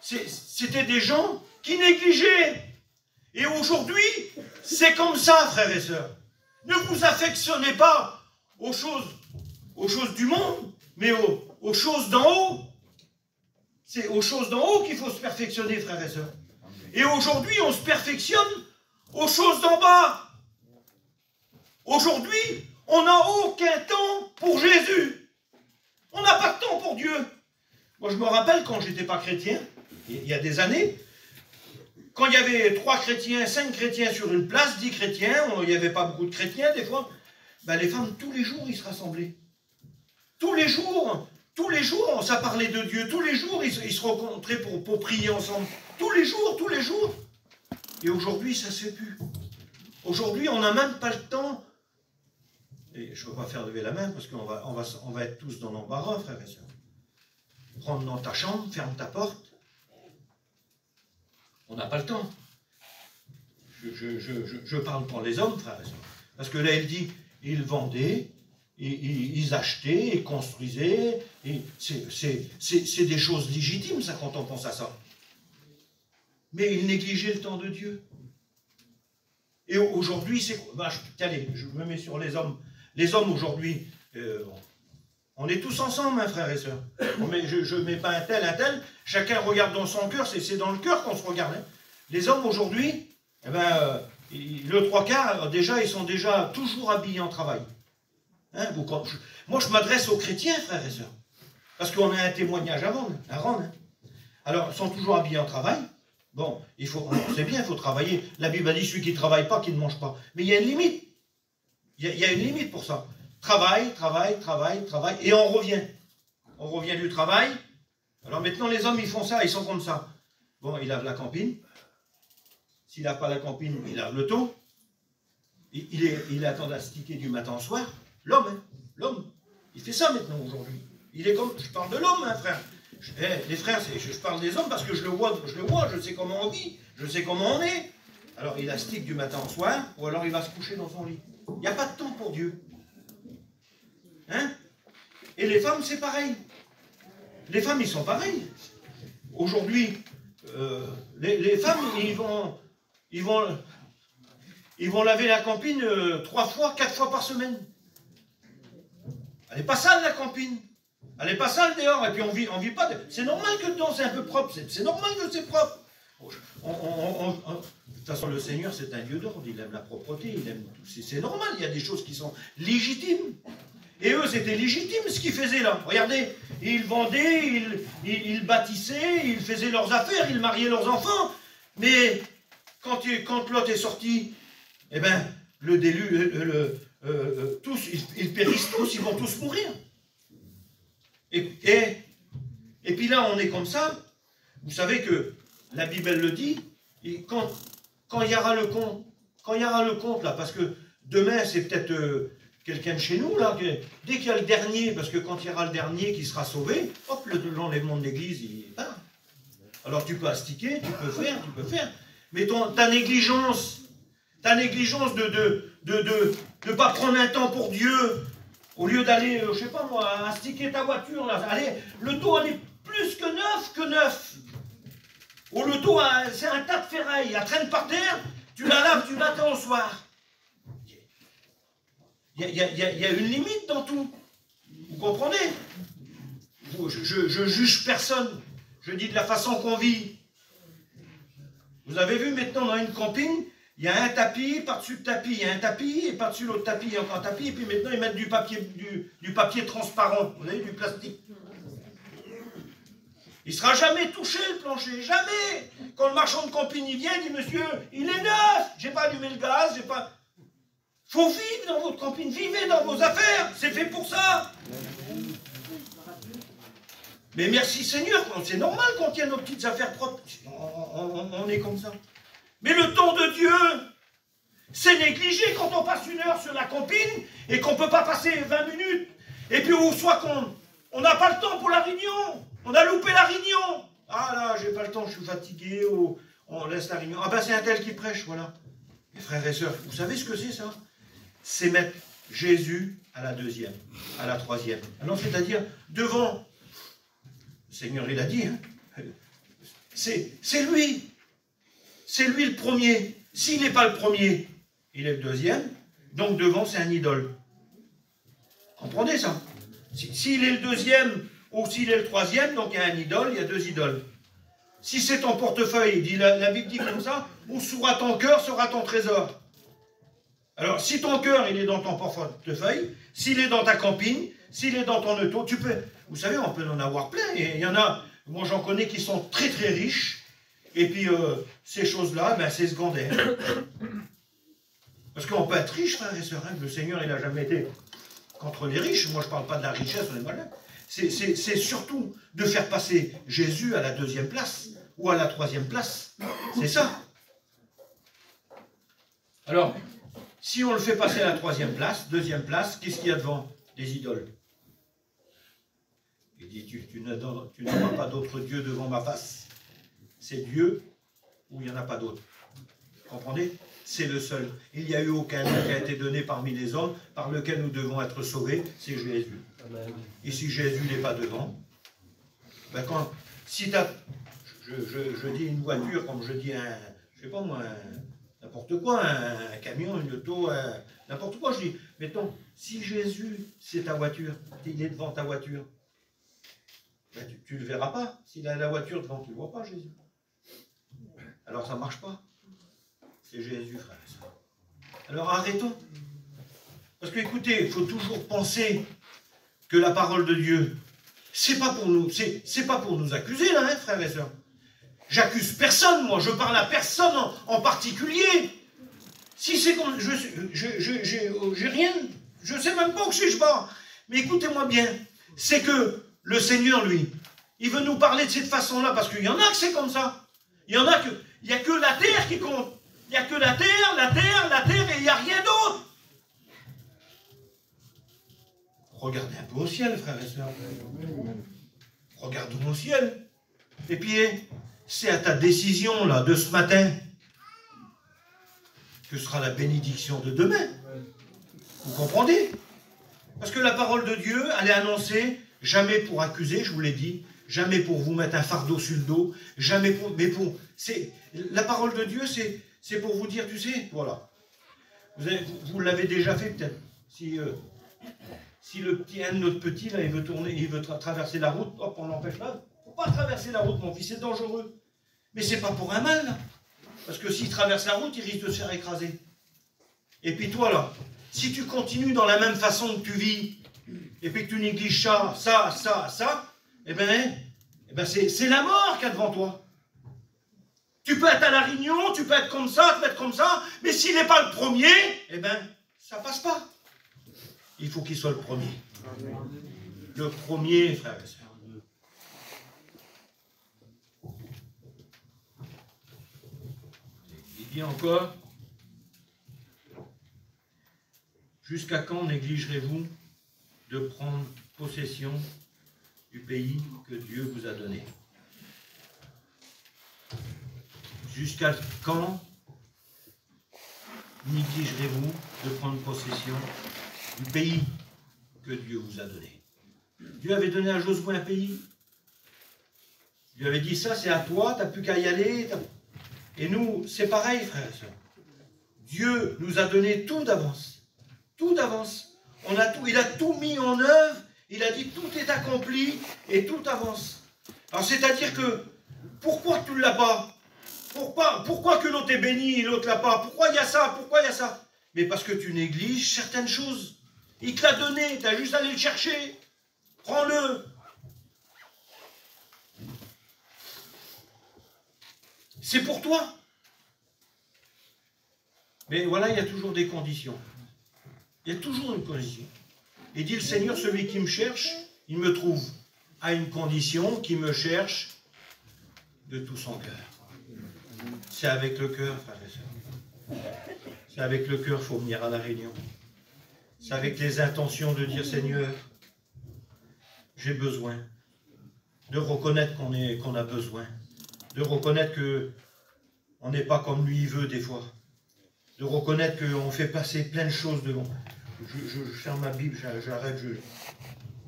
C'était des gens qui négligeaient. Et aujourd'hui, c'est comme ça, frères et sœurs. Ne vous affectionnez pas aux choses du monde, mais aux choses d'en haut. C'est aux choses d'en haut qu'il faut se perfectionner, frères et sœurs. Et aujourd'hui, on se perfectionne aux choses d'en bas. Aujourd'hui, on n'a aucun temps pour Jésus. On n'a pas de temps pour Dieu. Moi, je me rappelle quand j'étais pas chrétien, il y a des années, quand il y avait 3 chrétiens, 5 chrétiens sur une place, 10 chrétiens, il n'y avait pas beaucoup de chrétiens des fois, ben les femmes, tous les jours, ils se rassemblaient. Tous les jours, ça parlait de Dieu. Tous les jours, ils se rencontraient pour prier ensemble. Tous les jours. Et aujourd'hui, ça ne se fait plus. Aujourd'hui, on n'a même pas le temps. Et je ne veux pas faire lever la main parce qu'on va être tous dans l'embarras, frères et sœurs. Rentre dans ta chambre, ferme ta porte. On n'a pas le temps. Je parle pour les hommes, frères et sœurs. Parce que là, il dit, ils vendaient, ils achetaient, ils construisaient. C'est des choses légitimes, ça, quand on pense à ça. Mais ils négligeaient le temps de Dieu. Et aujourd'hui, c'est... Allez, je me mets sur les hommes. Les hommes, aujourd'hui, on est tous ensemble, hein, frères et sœurs. Je ne mets pas un tel. Chacun regarde dans son cœur. C'est dans le cœur qu'on se regarde. Hein. Les hommes, aujourd'hui, eh ben, le 3/4, déjà, ils sont déjà toujours habillés en travail. Hein, moi, je m'adresse aux chrétiens, frères et sœurs. Parce qu'on a un témoignage à rendre. Hein. Alors, ils sont toujours habillés en travail. Bon, c'est bien, il faut travailler. La Bible a dit, celui qui ne travaille pas, qui ne mange pas. Mais il y a une limite. Il y a une limite pour ça. Travail, et on revient. On revient du travail. Alors maintenant, les hommes, ils font ça, ils sont comme ça. Bon, il lave la campine. S'il n'a pas la campine, il lave le taux. il attend d'astiquer du matin au soir. L'homme, hein, l'homme, il fait ça maintenant aujourd'hui. Il est comme, je parle de l'homme, hein, frère. Les frères, je parle des hommes parce que je le vois, je sais comment on vit, je sais comment on est. Alors il astique du matin au soir, ou alors il va se coucher dans son lit. Il n'y a pas de temps pour Dieu. Hein? Et les femmes, c'est pareil. Les femmes, ils sont pareils. Aujourd'hui, les femmes, ils vont laver la campine 3 fois, 4 fois par semaine. Elle n'est pas sale, la campine. Elle n'est pas sale dehors. Et puis on vit pas. C'est normal que dedans, c'est un peu propre. C'est normal que c'est propre. De toute façon, le Seigneur, c'est un Dieu d'ordre. Il aime la propreté. Il aime tout. C'est normal. Il y a des choses qui sont légitimes. Et eux, c'était légitime ce qu'ils faisaient là. Regardez, ils vendaient, ils bâtissaient, ils faisaient leurs affaires, ils mariaient leurs enfants. Mais quand Lot est sorti, eh bien, le déluge, tous, ils périssent tous, ils vont tous mourir. Et puis là, on est comme ça. Vous savez que la Bible elle le dit. Et quand il y aura le compte, là, parce que demain, c'est peut-être quelqu'un de chez nous, là, dès qu'il y a le dernier, parce que quand il y aura le dernier qui sera sauvé, hop, l'enlèvement de l'église, il part. Alors tu peux astiquer, tu peux faire. Mais ta négligence de ne pas prendre un temps pour Dieu, au lieu d'aller, je sais pas moi, astiquer ta voiture, là, allez, le taux, elle est plus que neuf. Ou le taux, c'est un tas de ferraille, elle traîne par terre, tu la laves, tu l'attends au soir. Il y a une limite dans tout. Vous comprenez? Je juge personne. Je dis de la façon qu'on vit. Vous avez vu maintenant dans une camping, il y a un tapis, par-dessus le tapis, il y a un tapis, et par-dessus l'autre tapis, il y a encore un tapis, et puis maintenant ils mettent du papier transparent, vous avez du plastique. Il ne sera jamais touché le plancher, jamais. Quand le marchand de camping il vient, il dit, monsieur, il est neuf, j'ai pas allumé le gaz, j'ai pas... Faut vivre dans votre camping, vivez dans vos affaires, c'est fait pour ça. Mais merci Seigneur, c'est normal qu'on tienne nos petites affaires propres. On est comme ça. Mais le temps de Dieu, c'est négligé quand on passe 1 heure sur la camping et qu'on ne peut pas passer 20 minutes. Et puis ou soit qu'on n'a pas le temps pour la réunion, on a loupé la réunion. Ah là, j'ai pas le temps, je suis fatigué, ou on laisse la réunion. Ah ben c'est un tel qui prêche, voilà. Mes frères et sœurs, vous savez ce que c'est ça? C'est mettre Jésus à la 2e, à la 3e. Alors c'est-à-dire devant, le Seigneur il a dit, hein, c'est lui le premier. S'il n'est pas le premier, il est le 2e, donc devant c'est un idole. Comprenez ça? S'il est le 2e ou s'il est le 3e, donc il y a un idole, il y a 2 idoles. Si c'est ton portefeuille, dit la Bible dit comme ça, où sera ton cœur, sera ton trésor. Alors, si ton cœur, il est dans ton portefeuille, s'il est dans ta camping, s'il est dans ton auto, tu peux... Vous savez, on peut en avoir plein. Et il y en a, moi j'en connais qui sont très très riches. Et puis, ces choses-là, ben, c'est secondaire. Parce qu'on peut être riche, frères et sœurs. Hein. Le Seigneur, il n'a jamais été contre les riches. Moi, je ne parle pas de la richesse, on est malin. C'est surtout de faire passer Jésus à la 2e place ou à la 3e place. C'est ça. Alors... Si on le fait passer à la 3e place, 2e place, qu'est-ce qu'il y a devant? Des idoles. Il dit, tu n'auras pas d'autre Dieu devant ma face. C'est Dieu ou il n'y en a pas d'autre. Vous comprenez? C'est le seul. Il n'y a eu aucun nom qui a été donné parmi les hommes par lequel nous devons être sauvés, c'est Jésus. Amen. Et si Jésus n'est pas devant, ben si je dis une voiture, comme je dis je sais pas moi, n'importe quoi, un camion, une auto, n'importe quoi, je dis, mettons, si Jésus, c'est ta voiture, il est devant ta voiture, ben tu ne le verras pas. S'il a la voiture devant, tu ne le vois pas, Jésus. Alors ça ne marche pas. C'est Jésus, frère et sœur. Alors arrêtons. Parce que, écoutez, il faut toujours penser que la parole de Dieu, c'est pas pour nous, c'est pas pour nous accuser, là, hein, frères et sœurs. J'accuse personne, moi, je parle à personne en particulier. Si c'est comme... J'ai rien... Je sais même pas où je pars. Mais écoutez-moi bien. C'est que le Seigneur, lui, il veut nous parler de cette façon-là, parce qu'il y en a que c'est comme ça. Il y en a que... Il n'y a que la terre qui compte. Il n'y a que la terre, la terre, la terre, et il n'y a rien d'autre. Regardez un peu au ciel, frères et sœurs. Regardons au ciel. Et puis, c'est à ta décision, là, de ce matin, que sera la bénédiction de demain. Vous comprenez? Parce que la parole de Dieu, elle est annoncée, jamais pour accuser, je vous l'ai dit, jamais pour vous mettre un fardeau sur le dos, jamais pour... Mais pour... La parole de Dieu, c'est pour vous dire, tu sais, voilà. Vous l'avez déjà fait peut-être. Si un de notre petit, là, il veut tourner, il veut traverser la route, hop, on l'empêche là. Il ne faut pas traverser la route, mon fils, c'est dangereux. Mais c'est pas pour un mal, là. Parce que s'il traverse la route, il risque de se faire écraser. Et puis toi, là, si tu continues dans la même façon que tu vis, et puis que tu négliges ça, eh ben c'est la mort qu'il y a devant toi. Tu peux être à la réunion, tu peux être comme ça, mais s'il n'est pas le premier, eh ben, ça passe pas. Il faut qu'il soit le premier. Le premier, frère et sœur. Il dit encore, jusqu'à quand négligerez-vous de prendre possession du pays que Dieu vous a donné? Jusqu'à quand négligerez-vous de prendre possession du pays que Dieu vous a donné? Dieu avait donné à Josué un pays. Dieu avait dit, ça c'est à toi, tu n'as plus qu'à y aller. Et nous, c'est pareil, frères et sœurs. Dieu nous a donné tout d'avance. Tout d'avance. Il a tout mis en œuvre. Il a dit, tout est accompli et tout avance. Alors, c'est-à-dire que, pourquoi tu ne l'as pas? Pourquoi que l'autre est béni et l'autre ne l'a pas? Pourquoi il y a ça? Pourquoi il y a ça? Mais parce que tu négliges certaines choses. Il te l'a donné, tu as juste à aller le chercher. Prends-le. C'est pour toi. Mais voilà, il y a toujours des conditions. Il y a toujours une condition. Et dit le Seigneur, celui qui me cherche, il me trouve. À une condition, qui me cherche de tout son cœur. C'est avec le cœur, frères et sœurs. C'est avec le cœur qu'il faut venir à la réunion. C'est avec les intentions de dire, Seigneur, j'ai besoin de reconnaître qu'on a besoin, de reconnaître qu'on n'est pas comme lui il veut des fois, de reconnaître qu'on fait passer plein de choses devant. Je ferme ma Bible, j'arrête,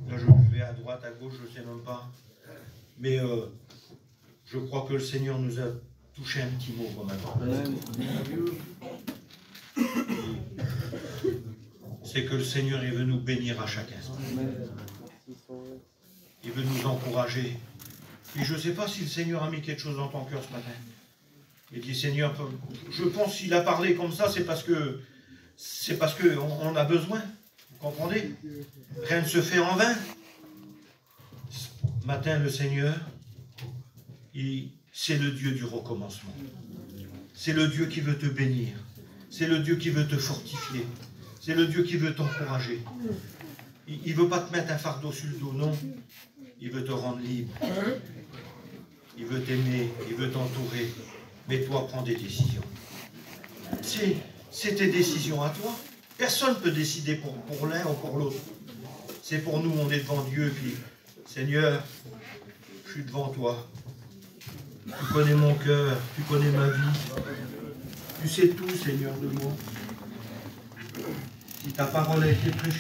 là je vais à droite, à gauche, je ne sais même pas. Mais je crois que le Seigneur nous a touché un petit mot quand même. C'est que le Seigneur, il veut nous bénir à chaque instant. Il veut nous encourager. Et je ne sais pas si le Seigneur a mis quelque chose dans ton cœur ce matin. Il dit, Seigneur, je pense qu'il a parlé comme ça, c'est parce que on a besoin. Vous comprenez? Rien ne se fait en vain. Ce matin, le Seigneur, c'est le Dieu du recommencement. C'est le Dieu qui veut te bénir. C'est le Dieu qui veut te fortifier. C'est le Dieu qui veut t'encourager. Il ne veut pas te mettre un fardeau sur le dos, non. Il veut te rendre libre. Il veut t'aimer. Il veut t'entourer. Mais toi, prends des décisions. C'est tes décisions à toi. Personne ne peut décider pour l'un ou pour l'autre. C'est pour nous, on est devant Dieu. Puis, Seigneur, je suis devant toi. Tu connais mon cœur. Tu connais ma vie. Tu sais tout, Seigneur, de moi. Si ta parole a été prêchée